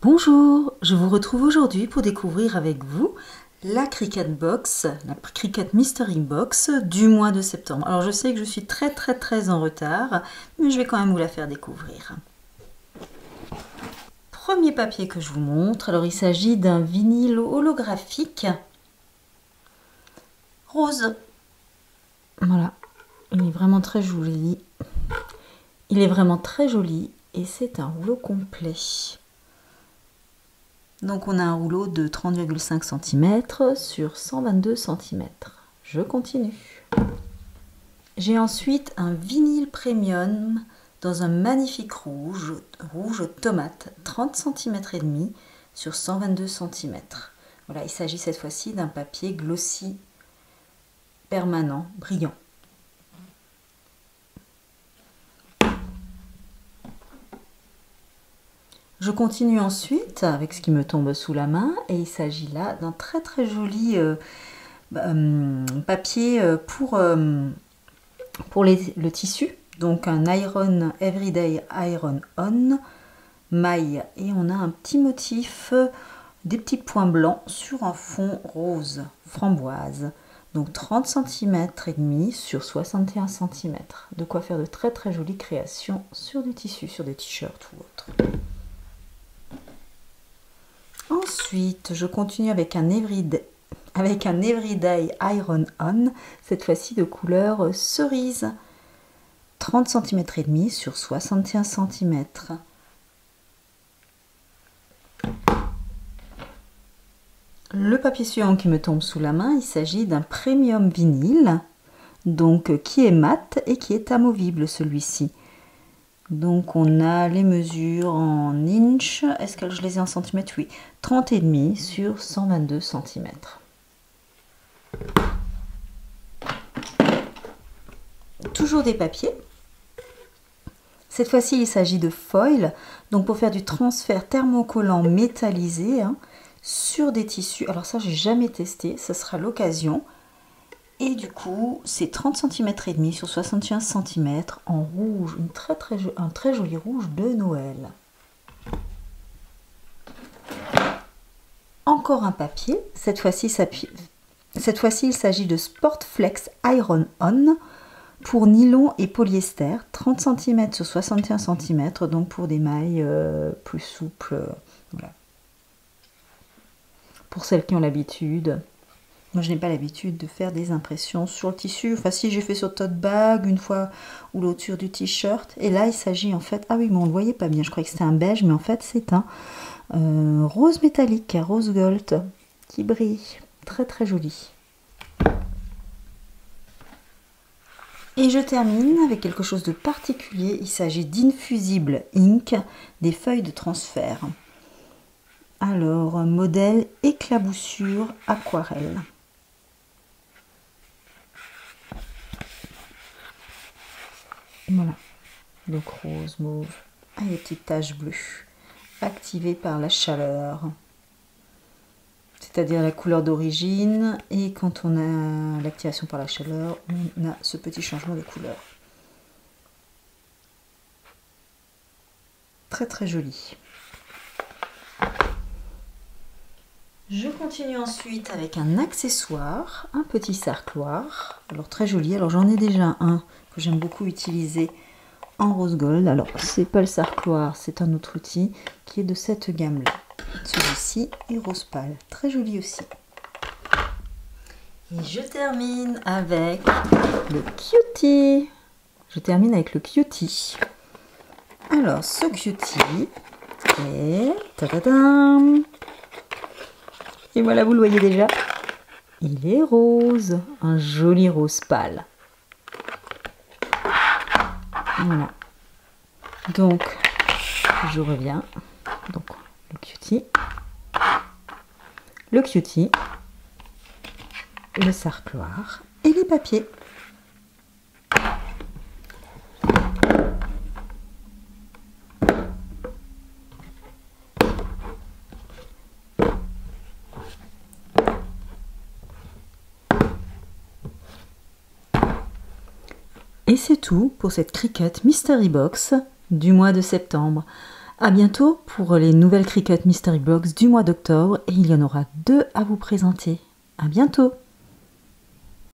Bonjour, je vous retrouve aujourd'hui pour découvrir avec vous la Cricut Box, la Cricut Mystery Box du mois de septembre. Alors je sais que je suis très en retard, mais je vais quand même vous la faire découvrir. Premier papier que je vous montre, alors il s'agit d'un vinyle holographique rose. Voilà, il est vraiment très joli. Il est vraiment très joli et c'est un rouleau complet. Donc on a un rouleau de 30,5 cm sur 122 cm. Je continue. J'ai ensuite un vinyle premium dans un magnifique rouge tomate, 30 cm et demi sur 122 cm. Voilà, il s'agit cette fois-ci d'un papier glossy permanent, brillant. Je continue ensuite avec ce qui me tombe sous la main et il s'agit là d'un très joli papier pour le tissu. Donc un Iron Everyday Iron On maille et on a un petit motif, des petits points blancs sur un fond rose framboise. Donc 30 cm et demi sur 61 cm. De quoi faire de très jolies créations sur du tissu, sur des t-shirts ou autre. Ensuite, je continue avec un Everyday Iron On, cette fois-ci de couleur cerise. 30 cm et demi sur 61 cm. Le papier suivant qui me tombe sous la main, il s'agit d'un premium vinyle, donc qui est mat et qui est amovible celui-ci. Donc on a les mesures en inch, est-ce que je les ai en centimètres? Oui, 30,5 sur 122 cm. Toujours des papiers. Cette fois-ci il s'agit de foil, donc pour faire du transfert thermocollant métallisé sur des tissus. Alors ça j'ai jamais testé, ça sera l'occasion. Et du coup, c'est 30 cm et demi sur 61 cm en rouge, un très joli rouge de Noël. Encore un papier, cette fois-ci il s'agit de Sportflex Iron On pour nylon et polyester, 30 cm sur 61 cm, donc pour des mailles plus souples. Voilà. Pour celles qui ont l'habitude. Moi, je n'ai pas l'habitude de faire des impressions sur le tissu. Enfin, si, j'ai fait sur tote bag une fois ou l'autre sur du t-shirt. Et là, il s'agit en fait... Ah oui, mais on ne le voyait pas bien. Je croyais que c'était un beige, mais en fait, c'est un rose métallique, rose gold, qui brille. Très joli. Et je termine avec quelque chose de particulier. Il s'agit d'Infusible Ink, des feuilles de transfert. Alors, modèle éclaboussure aquarelle. Voilà, donc rose, mauve, et des petites taches bleues, activées par la chaleur, c'est-à-dire la couleur d'origine, et quand on a l'activation par la chaleur, on a ce petit changement de couleur. Très joli. Je continue ensuite avec un accessoire, un petit sarcloir, alors très joli. Alors j'en ai déjà un que j'aime beaucoup utiliser en rose gold. Alors c'est pas le sarcloir, c'est un autre outil qui est de cette gamme là. Celui-ci est rose pâle, très joli aussi. Et je termine avec le cutie. Alors ce cutie est... Ta-ta-dam. Et voilà, vous le voyez déjà, il est rose, un joli rose pâle. Voilà. Donc, je reviens. Donc, le cutie, le sarcloir et les papiers. Et c'est tout pour cette Cricut Mystery Box du mois de septembre. À bientôt pour les nouvelles Cricut Mystery Blocks du mois d'octobre et il y en aura 2 à vous présenter. À bientôt!